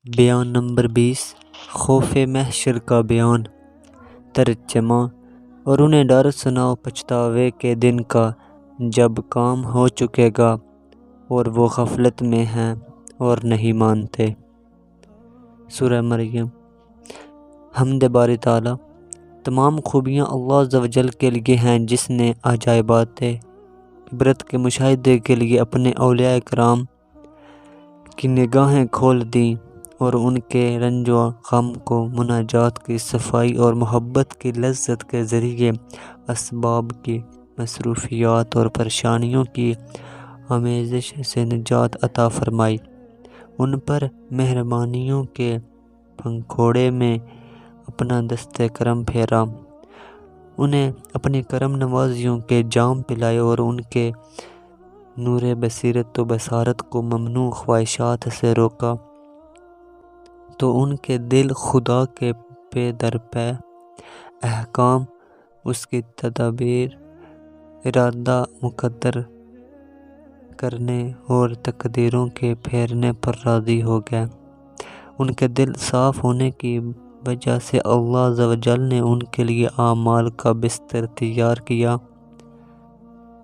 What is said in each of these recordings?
بیان نمبر 20 خوف محشر کا بیان۔ ترجمہ: اور انہیں ڈر سناؤ پچھتاوے کے دن کا جب کام ہو چکے گا اور وہ غفلت میں ہیں اور نہیں مانتے۔ سورہ مریم۔ حمد باری تعالیٰ، تمام خوبیاں اللہ عز و جل کے لیے ہیں جس نے عجائبات عبرت کے مشاہدے کے لیے اپنے اولیاء کرام کی نگاہیں کھول دیں اور ان کے رنج و غم کو مناجات کی صفائی اور محبت کی لذت کے ذریعے اسباب کی مصروفیات اور پریشانیوں کی آمیزش سے نجات عطا فرمائی، ان پر مہربانیوں کے پنکھوڑے میں اپنا دست کرم پھیرا، انہیں اپنی کرم نوازیوں کے جام پلائے اور ان کے نور بصیرت و بصارت کو ممنوع خواہشات سے روکا تو ان کے دل خدا کے پے در پے احکام، اس کی تدابیر، ارادہ مقدر کرنے اور تقدیروں کے پھیرنے پر راضی ہو گئے۔ ان کے دل صاف ہونے کی وجہ سے اللہ عز و جل نے ان کے لیے اعمال کا بستر تیار کیا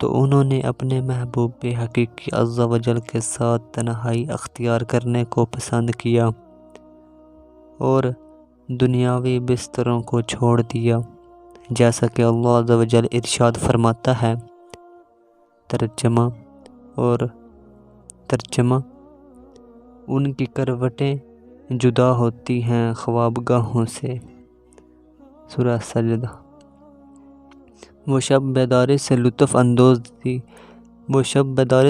تو انہوں نے اپنے محبوب حقیقی عز و جل کے ساتھ تنہائی اختیار کرنے کو پسند کیا اور دنیاوی بستروں کو چھوڑ دیا، جیسا کہ اللہ عز و جل ارشاد فرماتا ہے۔ ترجمہ: ان کی کروٹیں جدا ہوتی ہیں خوابگاہوں سے۔ سورہ سجدہ۔ وہ شب بیداری سے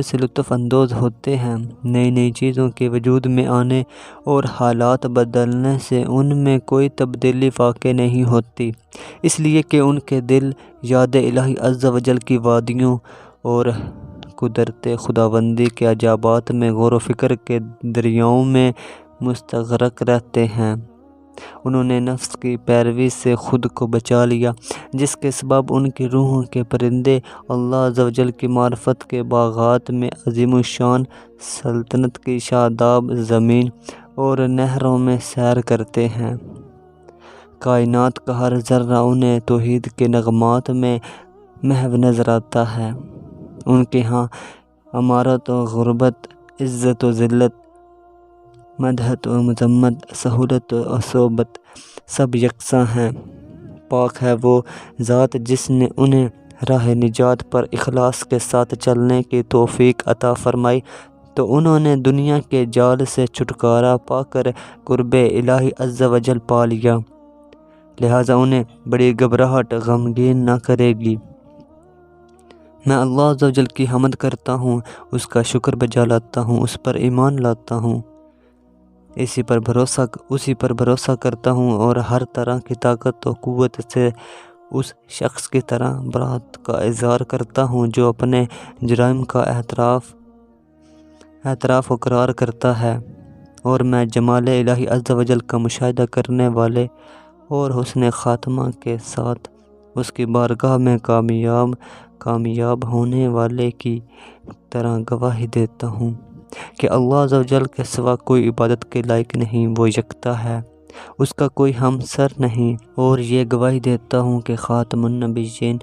لطف اندوز ہوتے ہیں، نئی نئی چیزوں کے وجود میں آنے اور حالات بدلنے سے ان میں کوئی تبدیلی واقع نہیں ہوتی، اس لیے کہ ان کے دل یاد الہی عز و جل کی وادیوں اور قدرت خداوندی کے عجائبات میں غور و فکر کے دریاؤں میں مستغرق رہتے ہیں۔ انہوں نے نفس کی پیروی سے خود کو بچا لیا، جس کے سبب ان کی روحوں کے پرندے اللہ عز و جل کی معرفت کے باغات میں عظیم الشان سلطنت کی شاداب زمین اور نہروں میں سیر کرتے ہیں۔ کائنات کا ہر ذرہ انہیں توحید کے نغمات میں محو نظر آتا ہے۔ ان کے ہاں امارت و غربت، عزت و ذلت، مدحت و مذمت، سہولت و صعوبت سب یکساں ہیں۔ پاک ہے وہ ذات جس نے انہیں راہ نجات پر اخلاص کے ساتھ چلنے کی توفیق عطا فرمائی تو انہوں نے دنیا کے جال سے چھٹکارا پا کر قرب الہی عز و جل پا لیا، لہٰذا انہیں بڑی گھبراہٹ غمگین نہ کرے گی۔ میں اللہ عز و جل کی حمد کرتا ہوں، اس کا شکر بجا لاتا ہوں، اس پر ایمان لاتا ہوں، اسی پر بھروسہ کرتا ہوں اور ہر طرح کی طاقت و قوت سے اس شخص کی طرح برات کا اظہار کرتا ہوں جو اپنے جرائم کا اعتراف و اقرار کرتا ہے، اور میں جمال الہی عز و جل کا مشاہدہ کرنے والے اور حسن خاتمہ کے ساتھ اس کی بارگاہ میں کامیاب ہونے والے کی طرح گواہی دیتا ہوں کہ اللہ عز و جل کے سوا کوئی عبادت کے لائق نہیں، وہ یکتا ہے، اس کا کوئی ہمسر نہیں، اور یہ گواہی دیتا ہوں کہ خاتم النبیین،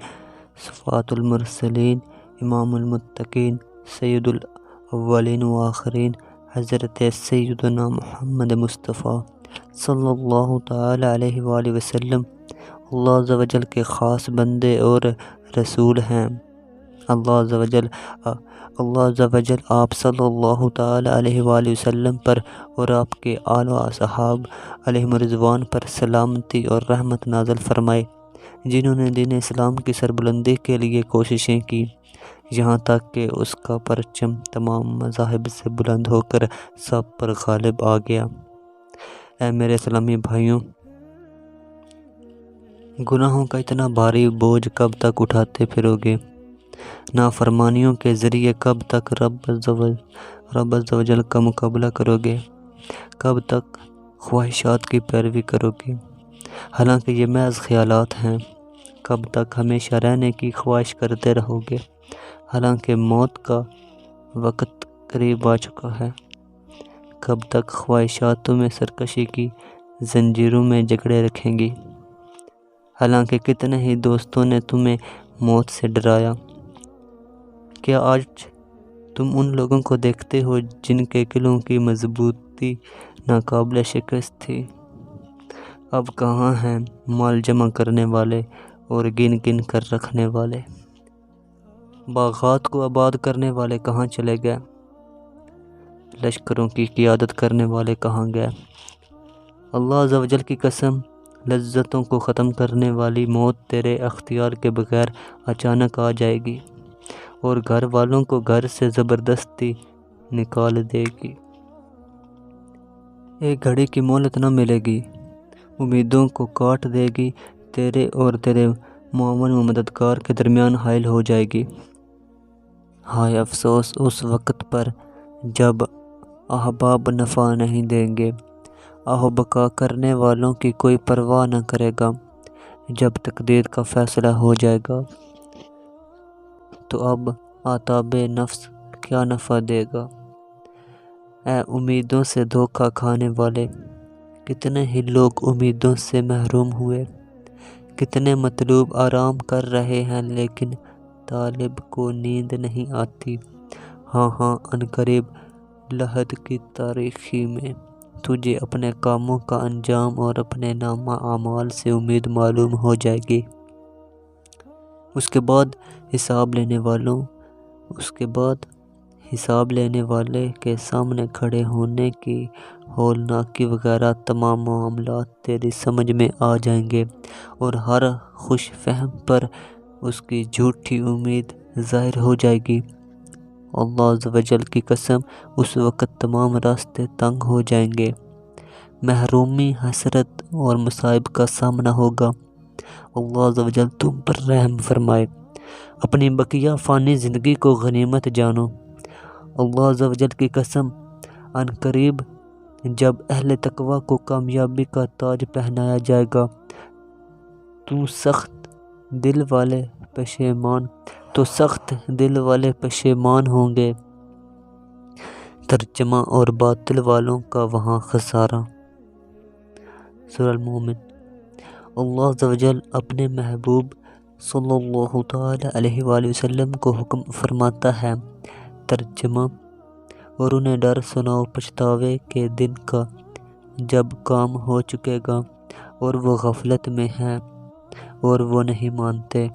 صفوت المرسلین، امام المتقین، سید الاولین والآخرین، حضرت سیدنا محمد مصطفیٰ صلی اللہ تعالیٰ علیہ وآلہ وسلم اللہ عز و جل کے خاص بندے اور رسول ہیں۔ اللہ عز و جل آپ صلی اللہ تعالیٰ علیہ وآلہ وسلم پر اور آپ کے آل و اصحاب علیہم رضوان پر سلامتی اور رحمت نازل فرمائے، جنہوں نے دین اسلام کی سربلندی کے لیے کوششیں کی، یہاں تک کہ اس کا پرچم تمام مذاہب سے بلند ہو کر سب پر غالب آ گیا۔ اے میرے اسلامی بھائیوں، گناہوں کا اتنا بھاری بوجھ کب تک اٹھاتے پھرو گے؟ نافرمانیوں کے ذریعے کب تک رب عز و جل کا مقابلہ کرو گے؟ کب تک خواہشات کی پیروی کرو گے؟ حالانکہ یہ محض خیالات ہیں۔ کب تک ہمیشہ رہنے کی خواہش کرتے رہو گے؟ حالانکہ موت کا وقت قریب آ چکا ہے۔ کب تک خواہشاتوں میں سرکشی کی زنجیروں میں جکڑے رکھیں گی؟ حالانکہ کتنے ہی دوستوں نے تمہیں موت سے ڈرایا۔ کیا آج تم ان لوگوں کو دیکھتے ہو جن کے قلعوں کی مضبوطی ناقابل شکست تھی؟ اب کہاں ہیں مال جمع کرنے والے اور گن گن کر رکھنے والے؟ باغات کو آباد کرنے والے کہاں چلے گئے؟ لشکروں کی قیادت کرنے والے کہاں گئے؟ اللہ عز و جل کی قسم، لذتوں کو ختم کرنے والی موت تیرے اختیار کے بغیر اچانک آ جائے گی اور گھر والوں کو گھر سے زبردستی نکال دے گی۔ ایک گھڑی کی مہلت نہ ملے گی، امیدوں کو کاٹ دے گی، تیرے اور تیرے معاون و مددگار کے درمیان حائل ہو جائے گی۔ ہائے افسوس اس وقت پر جب احباب نفع نہیں دیں گے، آہ بکا کرنے والوں کی کوئی پرواہ نہ کرے گا۔ جب تقدیر کا فیصلہ ہو جائے گا تو اب آتاب نفس کیا نفع دے گا؟ اے امیدوں سے دھوکہ کھانے والے، کتنے ہی لوگ امیدوں سے محروم ہوئے، کتنے مطلوب آرام کر رہے ہیں لیکن طالب کو نیند نہیں آتی۔ ہاں عنقریب لحد کی تاریکی میں تجھے اپنے کاموں کا انجام اور اپنے نامہ اعمال سے امید معلوم ہو جائے گی۔ اس کے بعد حساب لینے والے کے سامنے کھڑے ہونے کی ہولناکی وغیرہ تمام معاملات تیری سمجھ میں آ جائیں گے اور ہر خوش فہم پر اس کی جھوٹی امید ظاہر ہو جائے گی۔ اللہ عز و جل کی قسم، اس وقت تمام راستے تنگ ہو جائیں گے، محرومی، حسرت اور مصائب کا سامنا ہوگا۔ اللہ عز و جل تم پر رحم فرمائے۔ اپنی بقیہ فانی زندگی کو غنیمت جانو۔ اللہ عز و جل کی قسم، عنقریب جب اہل تقوی کو کامیابی کا تاج پہنایا جائے گا تو سخت دل والے پشیمان ہوں گے۔ ترجمہ اور باطل والوں کا وہاں خسارہ۔ سورہ المومن۔ اللہ عز و جل اپنے محبوب صلی اللہ تعالی علیہ وآلہ وسلم کو حکم فرماتا ہے، ترجمہ، اور انہیں ڈر سناؤ پچھتاوے کے دن کا جب کام ہو چکے گا اور وہ غفلت میں ہیں اور وہ نہیں مانتے۔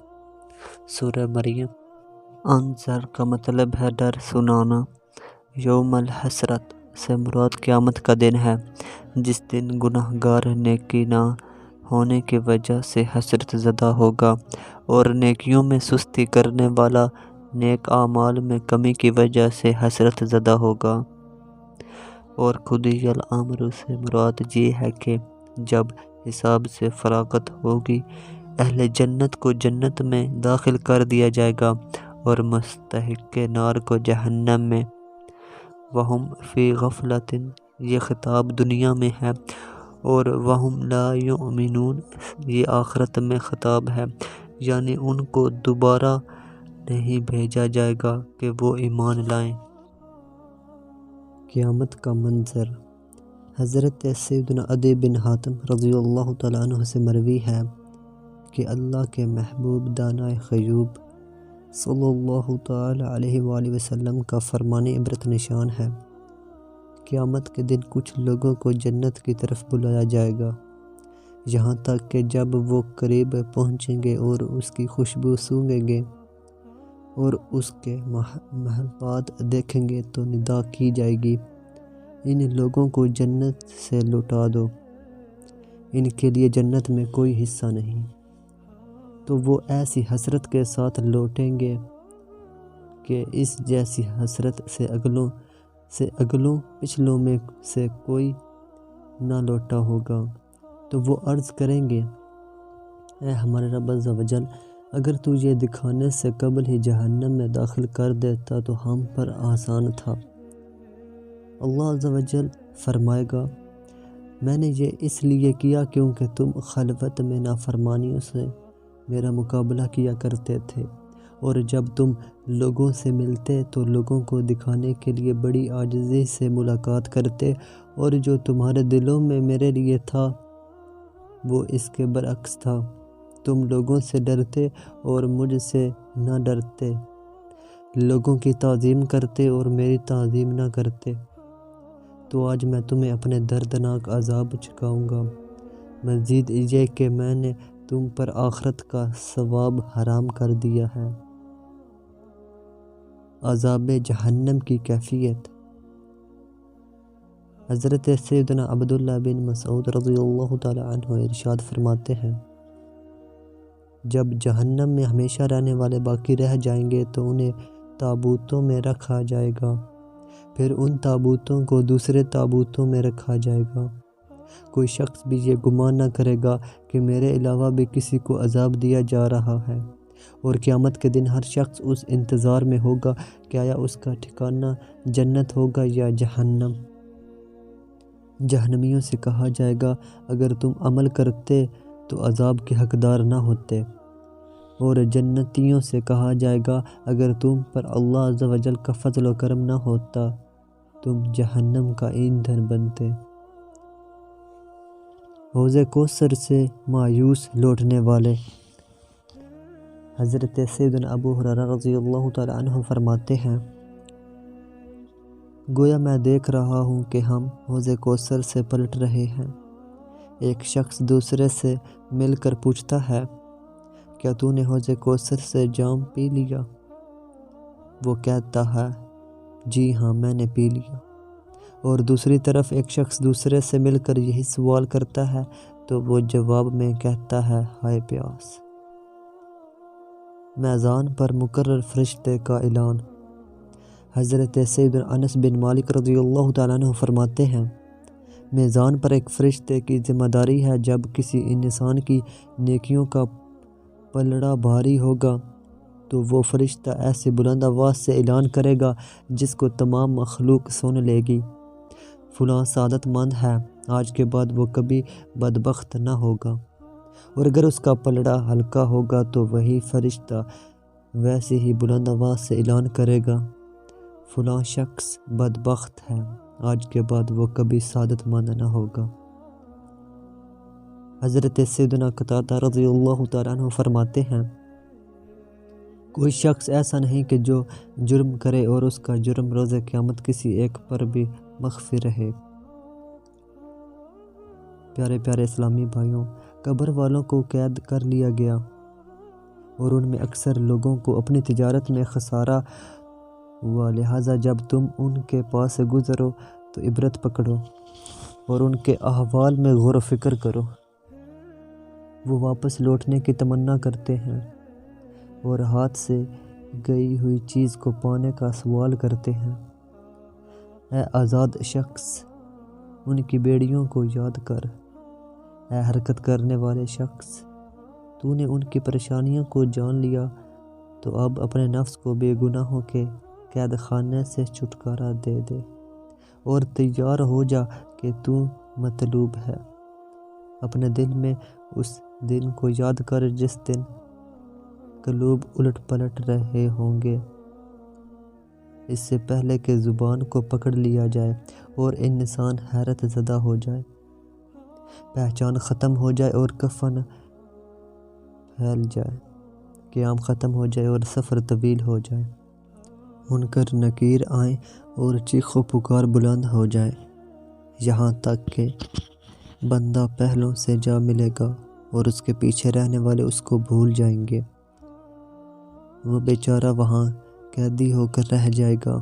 سورہ مریم۔ انذر کا مطلب ہے ڈر سنانا۔ یوم الحسرت سے مراد قیامت کا دن ہے، جس دن گناہگار نیکی نہ ہونے کی وجہ سے حسرت زدہ ہوگا اور نیکیوں میں سستی کرنے والا نیک اعمال میں کمی کی وجہ سے حسرت زدہ ہوگا۔ اور قضی الامر سے مراد یہ ہے کہ جب حساب سے فراغت ہوگی، اہل جنت کو جنت میں داخل کر دیا جائے گا اور مستحق نار کو جہنم میں۔ وہم فی غفلۃ، یہ خطاب دنیا میں ہے، اور وہم لا یؤمنون، یہ آخرت میں خطاب ہے، یعنی ان کو دوبارہ نہیں بھیجا جائے گا کہ وہ ایمان لائیں۔ قیامت کا منظر۔ حضرت سیدنا عدی بن حاتم رضی اللہ تعالیٰ عنہ سے مروی ہے کہ اللہ کے محبوب دانائے غیوب صلی اللہ تعالیٰ علیہ وآلہ وسلم کا فرمان عبرت نشان ہے۔ قیامت کے دن کچھ لوگوں کو جنت کی طرف بلایا جائے گا، یہاں تک کہ جب وہ قریب پہنچیں گے اور اس کی خوشبو سونگھیں گے اور اس کے محلات دیکھیں گے تو ندا کی جائے گی، ان لوگوں کو جنت سے لوٹا دو، ان کے لیے جنت میں کوئی حصہ نہیں۔ تو وہ ایسی حسرت کے ساتھ لوٹیں گے کہ اس جیسی حسرت سے اگلوں پچھلوں میں سے کوئی نہ لوٹا ہوگا۔ تو وہ عرض کریں گے، اے ہمارے رب عز و جل، اگر تو یہ دکھانے سے قبل ہی جہنم میں داخل کر دیتا تو ہم پر آسان تھا۔ اللہ عز و جل فرمائے گا، میں نے یہ اس لیے کیا کیونکہ تم خلوت میں نافرمانیوں سے میرا مقابلہ کیا کرتے تھے اور جب تم لوگوں سے ملتے تو لوگوں کو دکھانے کے لیے بڑی عاجزی سے ملاقات کرتے، اور جو تمہارے دلوں میں میرے لیے تھا وہ اس کے برعکس تھا۔ تم لوگوں سے ڈرتے اور مجھ سے نہ ڈرتے، لوگوں کی تعظیم کرتے اور میری تعظیم نہ کرتے۔ تو آج میں تمہیں اپنے دردناک عذاب چکھاؤں گا، مزید یہ کہ میں نے تم پر آخرت کا ثواب حرام کر دیا ہے۔ عذاب جہنم کی کیفیت۔ حضرت سیدنا عبداللہ بن مسعود رضی اللہ تعالی عنہ ارشاد فرماتے ہیں، جب جہنم میں ہمیشہ رہنے والے باقی رہ جائیں گے تو انہیں تابوتوں میں رکھا جائے گا، پھر ان تابوتوں کو دوسرے تابوتوں میں رکھا جائے گا۔ کوئی شخص بھی یہ گمان نہ کرے گا کہ میرے علاوہ بھی کسی کو عذاب دیا جا رہا ہے، اور قیامت کے دن ہر شخص اس انتظار میں ہوگا کہ آیا اس کا ٹھکانہ جنت ہوگا یا جہنم۔ جہنمیوں سے کہا جائے گا، اگر تم عمل کرتے تو عذاب کے حقدار نہ ہوتے، اور جنتیوں سے کہا جائے گا، اگر تم پر اللہ عز و جل کا فضل و کرم نہ ہوتا تم جہنم کا ایندھن بنتے۔ حوض کوثر سے مایوس لوٹنے والے۔ حضرت سیدنا ابو ہریرہ رضی اللہ تعالی عنہ فرماتے ہیں، گویا میں دیکھ رہا ہوں کہ ہم حوض کوثر سے پلٹ رہے ہیں۔ ایک شخص دوسرے سے مل کر پوچھتا ہے، کیا تو نے حوض کوثر سے جام پی لیا؟ وہ کہتا ہے، جی ہاں میں نے پی لیا۔ اور دوسری طرف ایک شخص دوسرے سے مل کر یہی سوال کرتا ہے تو وہ جواب میں کہتا ہے، ہائے پیاس۔ میزان پر مقرر فرشتے کا اعلان۔ حضرت سیدنا انس بن مالک رضی اللہ تعالیٰ عنہ فرماتے ہیں، میزان پر ایک فرشتے کی ذمہ داری ہے، جب کسی انسان کی نیکیوں کا پلڑا بھاری ہوگا تو وہ فرشتہ ایسے بلند آواز سے اعلان کرے گا جس کو تمام مخلوق سن لے گی، فلاں سعادت مند ہے، آج کے بعد وہ کبھی بدبخت نہ ہوگا۔ اور اگر اس کا پلڑا ہلکا ہوگا تو وہی فرشتہ ویسے ہی بلند آواز سے اعلان کرے گا، فلاں شخص بدبخت ہے، آج کے بعد وہ کبھی سعادت مند نہ ہوگا۔ حضرت سیدنا قتادہ رضی اللہ تعالیٰ عنہ فرماتے ہیں، کوئی شخص ایسا نہیں کہ جو جرم کرے اور اس کا جرم روز قیامت کسی ایک پر بھی مخفی رہے۔ پیارے پیارے اسلامی بھائیوں، قبر والوں کو قید کر لیا گیا، اور ان میں اکثر لوگوں کو اپنی تجارت میں خسارہ ہوا، لہٰذا جب تم ان کے پاس سے گزرو تو عبرت پکڑو اور ان کے احوال میں غور و فکر کرو۔ وہ واپس لوٹنے کی تمنا کرتے ہیں اور ہاتھ سے گئی ہوئی چیز کو پانے کا سوال کرتے ہیں۔ اے آزاد شخص، ان کی بیڑیوں کو یاد کر۔ اے حرکت کرنے والے شخص، تو نے ان کی پریشانیوں کو جان لیا، تو اب اپنے نفس کو بے گناہوں کے قید خانے سے چھٹکارا دے دے اور تیار ہو جا کہ تو مطلوب ہے۔ اپنے دل میں اس دن کو یاد کر جس دن قلوب الٹ پلٹ رہے ہوں گے، اس سے پہلے کہ زبان کو پکڑ لیا جائے اور انسان حیرت زدہ ہو جائے، پہچان ختم ہو جائے اور کفن پھیل جائے، قیام ختم ہو جائے اور سفر طویل ہو جائے، منکر نکیر آئیں اور چیخ و پکار بلند ہو جائے، یہاں تک کہ بندہ پہلوں سے جا ملے گا اور اس کے پیچھے رہنے والے اس کو بھول جائیں گے۔ وہ بیچارہ وہاں قیدی ہو کر رہ جائے گا،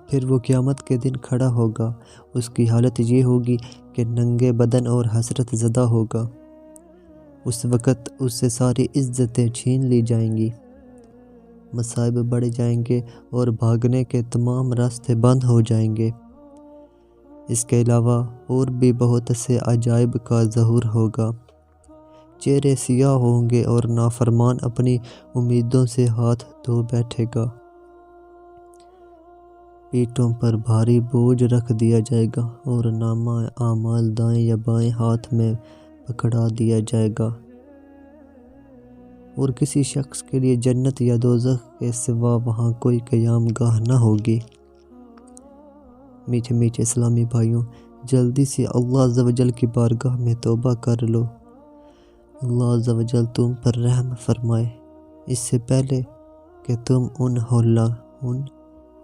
پھر وہ قیامت کے دن کھڑا ہوگا، اس کی حالت یہ ہوگی کہ ننگے بدن اور حسرت زدہ ہوگا۔ اس وقت اس سے ساری عزتیں چھین لی جائیں گی، مصائب بڑھ جائیں گے اور بھاگنے کے تمام راستے بند ہو جائیں گے۔ اس کے علاوہ اور بھی بہت سے عجائب کا ظہور ہوگا، چہرے سیاہ ہوں گے اور نافرمان اپنی امیدوں سے ہاتھ دھو بیٹھے گا، پیٹھوں پر بھاری بوجھ رکھ دیا جائے گا اور نامہ اعمال دائیں یا بائیں ہاتھ میں پکڑا دیا جائے گا، اور کسی شخص کے لیے جنت یا دوزخ کے سوا وہاں کوئی قیام گاہ نہ ہوگی۔ میٹھے میٹھے اسلامی بھائیوں، جلدی سے اللہ عز و جل کی بارگاہ میں توبہ کر لو۔ اللہ عز و جل تم پر رحم فرمائے۔ اس سے پہلے کہ تم ان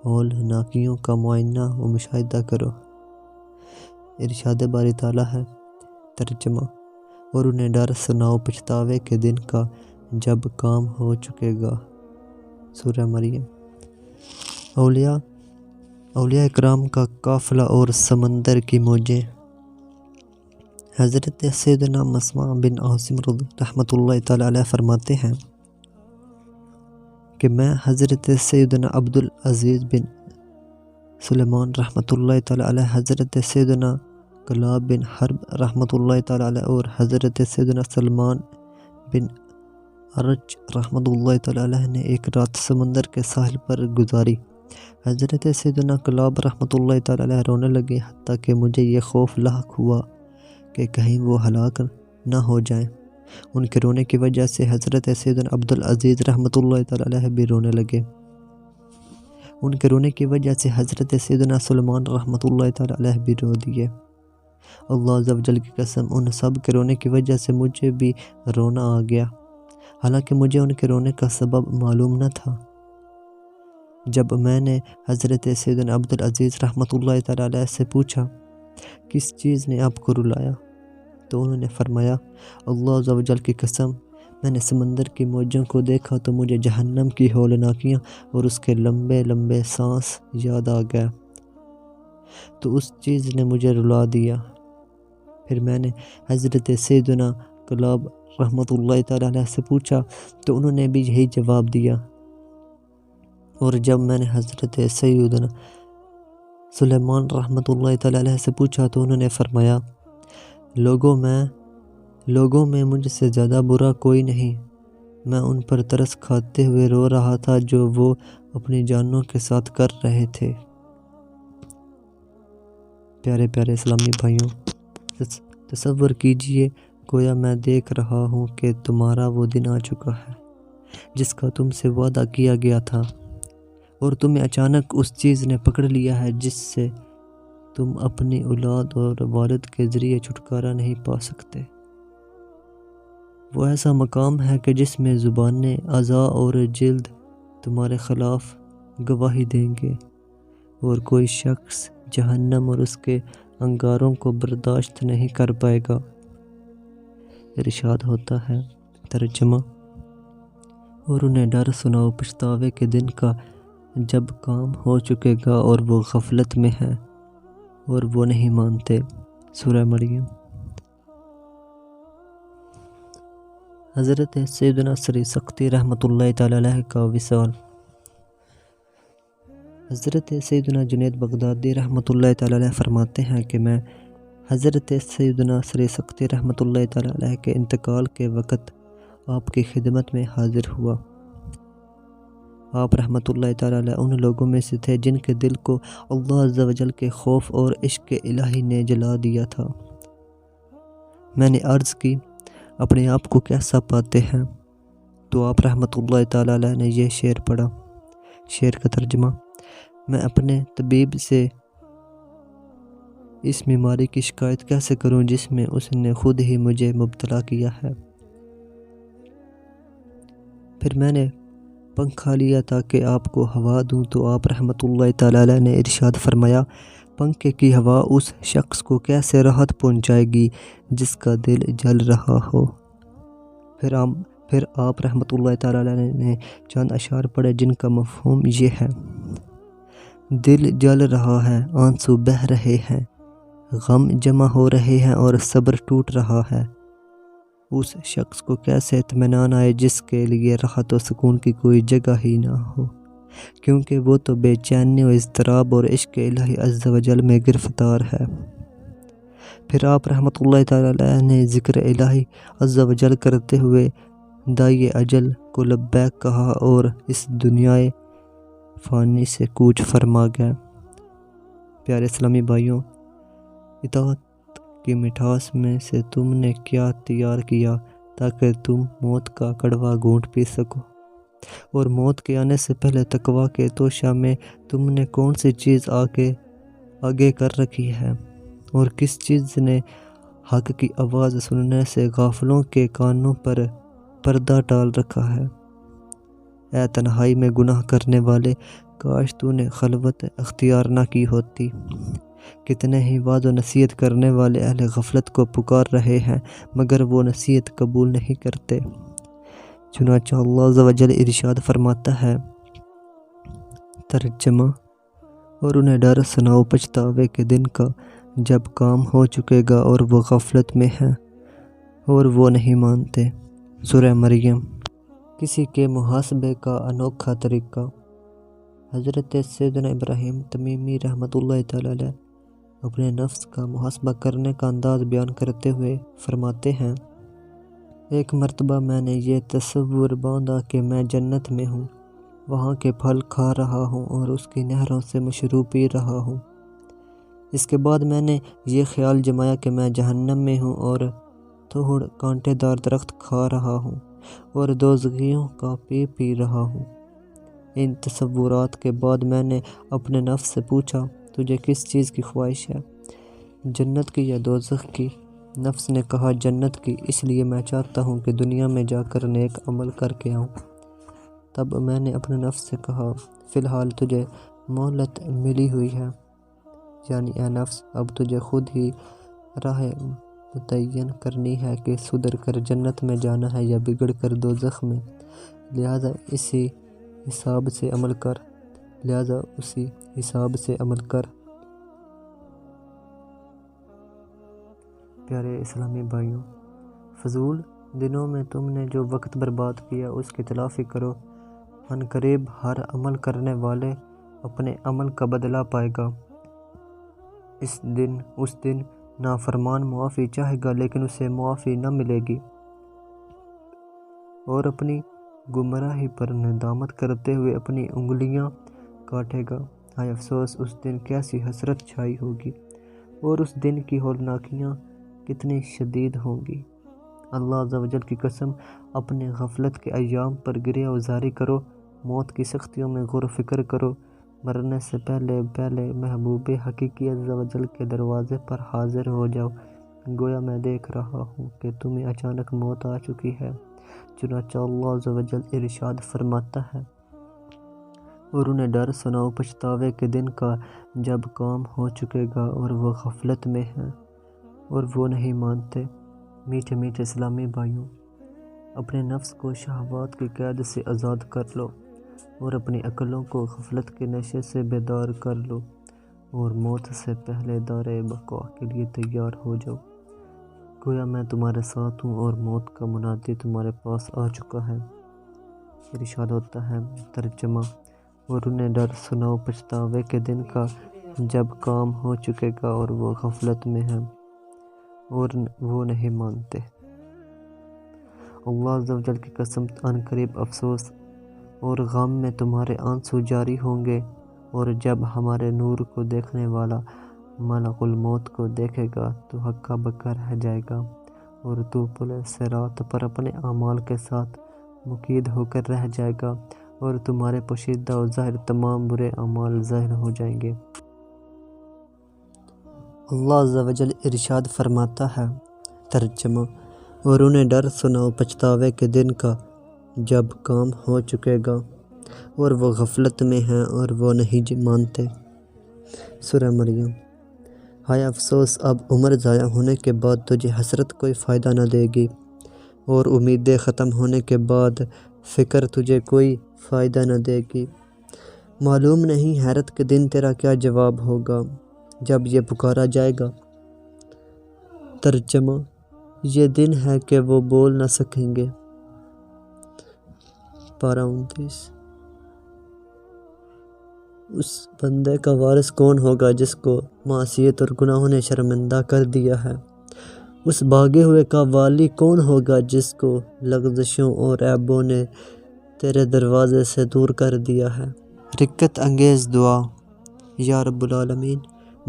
ہولناکیوں کا معائنہ و مشاہدہ کرو۔ ارشاد باری تعالیٰ ہے، ترجمہ: اور انہیں ڈر سناؤ پچھتاوے کے دن کا جب کام ہو چکے گا۔ سورہ مریم۔ اولیاء کرام کا قافلہ اور سمندر کی موجیں۔ حضرت سیدنا مسعود بن عاصم رحمۃ اللہ تعالیٰ علیہ فرماتے ہیں کہ میں حضرت سیدنا عبدالعزیز بن سلیمان رحمۃ اللہ تعالیٰ علیہ، حضرت سیدنا کلاب بن حرب رحمۃ اللہ تعالیٰ علیہ اور حضرت سیدنا سلمان بن ارج رحمۃ اللہ تعالیٰ علیہ نے ایک رات سمندر کے ساحل پر گزاری۔ حضرت سیدنا کلاب رحمۃ اللہ تعالیٰ علیہ رونے لگے، حتیٰ کہ مجھے یہ خوف لاحق ہوا کہ کہیں وہ ہلاک نہ ہو جائیں۔ ان کے رونے کی وجہ سے حضرت سیدنا عبدالعزیز رحمۃ اللہ تعالیٰ علیہ بھی رونے لگے۔ ان کے رونے کی وجہ سے حضرت سیدنا سلمان رحمۃ اللہ تعالیٰ علیہ بھی رو دیے۔ اللہ عز و جل کی قسم، ان سب کے رونے کی وجہ سے مجھے بھی رونا آ گیا، حالانکہ مجھے ان کے رونے کا سبب معلوم نہ تھا۔ جب میں نے حضرت سیدنا عبدالعزیز رحمۃ اللہ تعالیٰ علیہ سے پوچھا کس چیز نے آپ کو رلایا، تو انہوں نے فرمایا، اللہ عز و جل کی قسم، میں نے سمندر کی موجوں کو دیکھا تو مجھے جہنم کی ہولناکیاں اور اس کے لمبے لمبے سانس یاد آ گیا، تو اس چیز نے مجھے رلا دیا۔ پھر میں نے حضرت سیدنا کلاب رحمۃ اللہ تعالیٰ علیہ سے پوچھا تو انہوں نے بھی یہی جواب دیا، اور جب میں نے حضرت سیدنا سلیمان رحمۃ اللہ تعالیٰ علیہ سے پوچھا تو انہوں نے فرمایا، لوگوں میں مجھ سے زیادہ برا کوئی نہیں، میں ان پر ترس کھاتے ہوئے رو رہا تھا جو وہ اپنی جانوں کے ساتھ کر رہے تھے۔ پیارے پیارے اسلامی بھائیوں، تصور کیجئے گویا میں دیکھ رہا ہوں کہ تمہارا وہ دن آ چکا ہے جس کا تم سے وعدہ کیا گیا تھا، اور تمہیں اچانک اس چیز نے پکڑ لیا ہے جس سے تم اپنی اولاد اور والد کے ذریعے چھٹکارا نہیں پا سکتے۔ وہ ایسا مقام ہے کہ جس میں زبانیں، اعضاء اور جلد تمہارے خلاف گواہی دیں گے، اور کوئی شخص جہنم اور اس کے انگاروں کو برداشت نہیں کر پائے گا۔ ارشاد ہوتا ہے، ترجمہ: اور انہیں ڈر سناؤ پچھتاوے کے دن کا جب کام ہو چکے گا اور وہ غفلت میں ہیں اور وہ نہیں مانتے۔ سورہ مریم۔ حضرت سیدنا سری سختی رحمۃ اللہ تعالیٰ علیہ کا وصال۔ حضرت سیدنا جنید بغدادی رحمۃ اللہ تعالیٰ علیہ فرماتے ہیں کہ میں حضرت سیدنا سری سختی رحمۃ اللہ تعالیٰ علیہ کے انتقال کے وقت آپ کی خدمت میں حاضر ہوا۔ آپ رحمۃ اللہ تعالیٰ علیہ ان لوگوں میں سے تھے جن کے دل کو اللہ عز و جل کے خوف اور عشق الہی نے جلا دیا تھا۔ میں نے عرض کی، اپنے آپ کو کیسا پاتے ہیں؟ تو آپ رحمۃ اللہ تعالیٰ علیہ نے یہ شعر پڑھا۔ شعر کا ترجمہ: میں اپنے طبیب سے اس بیماری کی شکایت کیسے کروں جس میں اس نے خود ہی مجھے مبتلا کیا ہے۔ پھر میں نے پنکھا لیا تاکہ آپ کو ہوا دوں تو آپ رحمۃ اللہ تعالیٰ علیہ نے ارشاد فرمایا، پنکھے کی ہوا اس شخص کو کیسے راحت پہنچائے گی جس کا دل جل رہا ہو۔ پھر آپ رحمۃ اللہ تعالیٰ علیہ نے چند اشعار پڑھے جن کا مفہوم یہ ہے: دل جل رہا ہے، آنسو بہہ رہے ہیں، غم جمع ہو رہے ہیں اور صبر ٹوٹ رہا ہے۔ اس شخص کو کیسے اطمینان آئے جس کے لیے راحت و سکون کی کوئی جگہ ہی نہ ہو، کیونکہ وہ تو بے چینی و اضطراب اور عشق الہی عز و جل میں گرفتار ہے۔ پھر آپ رحمۃ اللہ تعالیٰ علیہ نے ذکر الہی عز و جل کرتے ہوئے دائی اجل کو لبیک کہا اور اس دنیائے فانی سے کوچ فرما گئے۔ پیارے اسلامی بھائیوں، اطاعت کی مٹھاس میں سے تم نے کیا تیار کیا تاکہ تم موت کا کڑوا گھونٹ پی سکو، اور موت کے آنے سے پہلے تقویٰ کے توشہ میں تم نے کون سی چیز آگے کر رکھی ہے، اور کس چیز نے حق کی آواز سننے سے غافلوں کے کانوں پر پردہ ڈال رکھا ہے۔ اے تنہائی میں گناہ کرنے والے، کاش تو نے خلوت اختیار نہ کی ہوتی۔ کتنے ہی وعظ و نصیحت کرنے والے اہل غفلت کو پکار رہے ہیں، مگر وہ نصیحت قبول نہیں کرتے۔ چنانچہ اللہ عز و جل ارشاد فرماتا ہے، ترجمہ، اور انہیں ڈر سناؤ پچھتاوے کے دن کا جب کام ہو چکے گا اور وہ غفلت میں ہیں اور وہ نہیں مانتے۔ سورہ مریم۔ کسی کے محاسبے کا انوکھا طریقہ۔ حضرت سیدنا ابراہیم تمیمی رحمۃ اللہ تعالی علیہ اپنے نفس کا محاسبہ کرنے کا انداز بیان کرتے ہوئے فرماتے ہیں، ایک مرتبہ میں نے یہ تصور باندھا کہ میں جنت میں ہوں، وہاں کے پھل کھا رہا ہوں اور اس کی نہروں سے مشروب پی رہا ہوں۔ اس کے بعد میں نے یہ خیال جمایا کہ میں جہنم میں ہوں اور توڑ کانٹے دار درخت کھا رہا ہوں اور دوزخیوں کا پی رہا ہوں۔ ان تصورات کے بعد میں نے اپنے نفس سے پوچھا، تجھے کس چیز کی خواہش ہے، جنت کی یا دوزخ کی؟ نفس نے کہا، جنت کی، اس لیے میں چاہتا ہوں کہ دنیا میں جا کر نیک عمل کر کے آؤں۔ تب میں نے اپنے نفس سے کہا، فی الحال تجھے مہلت ملی ہوئی ہے، یعنی اے نفس، اب تجھے خود ہی راہ متعین کرنی ہے کہ سدھر کر جنت میں جانا ہے یا بگڑ کر دوزخ میں، لہذا اسی حساب سے عمل کر۔ پیارے اسلامی بھائیوں، فضول دنوں میں تم نے جو وقت برباد کیا اس کی تلافی کرو، عنقریب ہر عمل کرنے والے اپنے عمل کا بدلہ پائے گا۔ اس دن نافرمان معافی چاہے گا لیکن اسے معافی نہ ملے گی، اور اپنی گمراہی پر ندامت کرتے ہوئے اپنی انگلیاں کاٹے گا۔ ہائے افسوس، اس دن کیسی حسرت چھائی ہوگی، اور اس دن کی ہولناکیاں کتنی شدید ہوں گی۔ اللہ عز و جل کی قسم، اپنے غفلت کے ایام پر گریہ وزاری کرو، موت کی سختیوں میں غور و فکر کرو، مرنے سے پہلے محبوب حقیقی عز و جل کے دروازے پر حاضر ہو جاؤ، گویا میں دیکھ رہا ہوں کہ تمہیں اچانک موت آ چکی ہے۔ چنانچہ اللہ عز و جل ارشاد فرماتا ہے، اور انہیں ڈر سناؤ پچھتاوے کے دن کا جب کام ہو چکے گا اور وہ غفلت میں ہیں اور وہ نہیں مانتے۔ میٹھے میٹھے اسلامی بھائیوں، اپنے نفس کو شہوات کی قید سے آزاد کر لو اور اپنی عقلوں کو غفلت کے نشے سے بیدار کر لو، اور موت سے پہلے دار بقا کے لیے تیار ہو جاؤ، گویا میں تمہارے ساتھ ہوں اور موت کا منادی تمہارے پاس آ چکا ہے۔ ارشاد ہوتا ہے، ترجمہ، اور انہیں ڈر سناؤ پچھتاوے کے دن کا جب کام ہو چکے گا اور وہ غفلت میں ہیں اور وہ نہیں مانتے۔ اللہ عز و جل کی قسم، عنقریب افسوس اور غم میں تمہارے آنسو جاری ہوں گے، اور جب ہمارے نور کو دیکھنے والا ملک الموت کو دیکھے گا تو ہکا بکا رہ جائے گا، اور تو پل صراط پر اپنے اعمال کے ساتھ مقید ہو کر رہ جائے گا، اور تمہارے پوشیدہ و ظاہر تمام برے اعمال ظاہر ہو جائیں گے۔ اللہ عز و جل ارشاد فرماتا ہے، ترجمہ، اور انہیں ڈر سناؤ پچھتاوے کے دن کا جب کام ہو چکے گا اور وہ غفلت میں ہیں اور وہ نہیں مانتے۔ سورہ مریم۔ ہائے افسوس، اب عمر ضائع ہونے کے بعد تجھے حسرت کوئی فائدہ نہ دے گی، اور امیدیں ختم ہونے کے بعد فکر تجھے کوئی فائدہ نہ دے گی۔ معلوم نہیں حیرت کے دن تیرا کیا جواب ہوگا جب یہ پکارا جائے گا۔ ترجمہ، یہ دن ہے کہ وہ بول نہ سکیں گے۔ پارہ 29۔ اس بندے کا وارث کون ہوگا جس کو معصیت اور گناہوں نے شرمندہ کر دیا ہے؟ اس بھاگے ہوئے کا والی کون ہوگا جس کو لغزشوں اور عیبوں نے تیرے دروازے سے دور کر دیا ہے؟ رقت انگیز دعا۔ یا رب العالمین،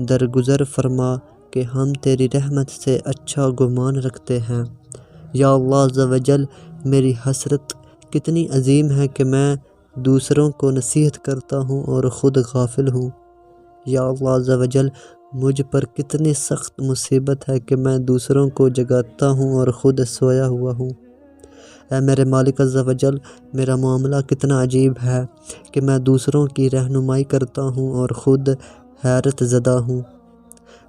درگزر فرما کہ ہم تیری رحمت سے اچھا گمان رکھتے ہیں، یا اللہ عز و جل، میری حسرت کتنی عظیم ہے کہ میں دوسروں کو نصیحت کرتا ہوں اور خود غافل ہوں۔ یا اللہ عز و جل، مجھ پر کتنی سخت مصیبت ہے کہ میں دوسروں کو جگاتا ہوں اور خود سویا ہوا ہوں۔ اے میرے مالک عز و جل، میرا معاملہ کتنا عجیب ہے کہ میں دوسروں کی رہنمائی کرتا ہوں اور خود حیرت زدہ ہوں۔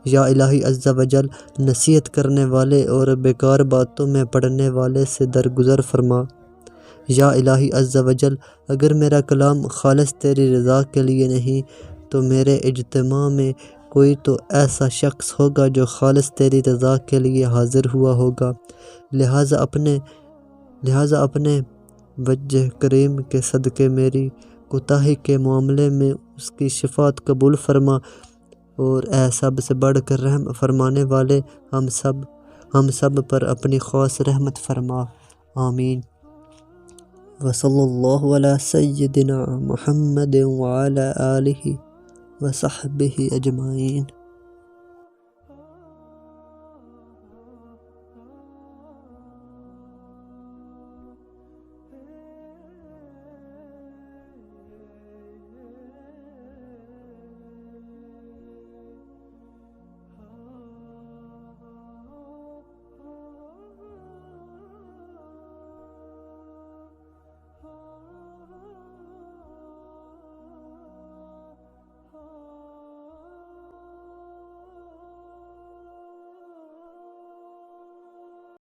یا الہی عز و جل، نصیحت کرنے والے اور بیکار باتوں میں پڑنے والے سے درگزر فرما۔ یا الہی عز و جل، اگر میرا کلام خالص تیری رضا کے لیے نہیں تو میرے اجتماع میں کوئی تو ایسا شخص ہوگا جو خالص تیری رضا کے لیے حاضر ہوا ہوگا، لہٰذا اپنے وجہ کریم کے صدقے میری کوتاہی کے معاملے میں اس کی شفاعت قبول فرما، اور اے سب سے بڑھ کر رحم فرمانے والے ہم سب پر اپنی خاص رحمت فرما، آمین۔ وصلی اللہ علی سیدنا محمد وعلی آلہ وصحبہ اجمعین۔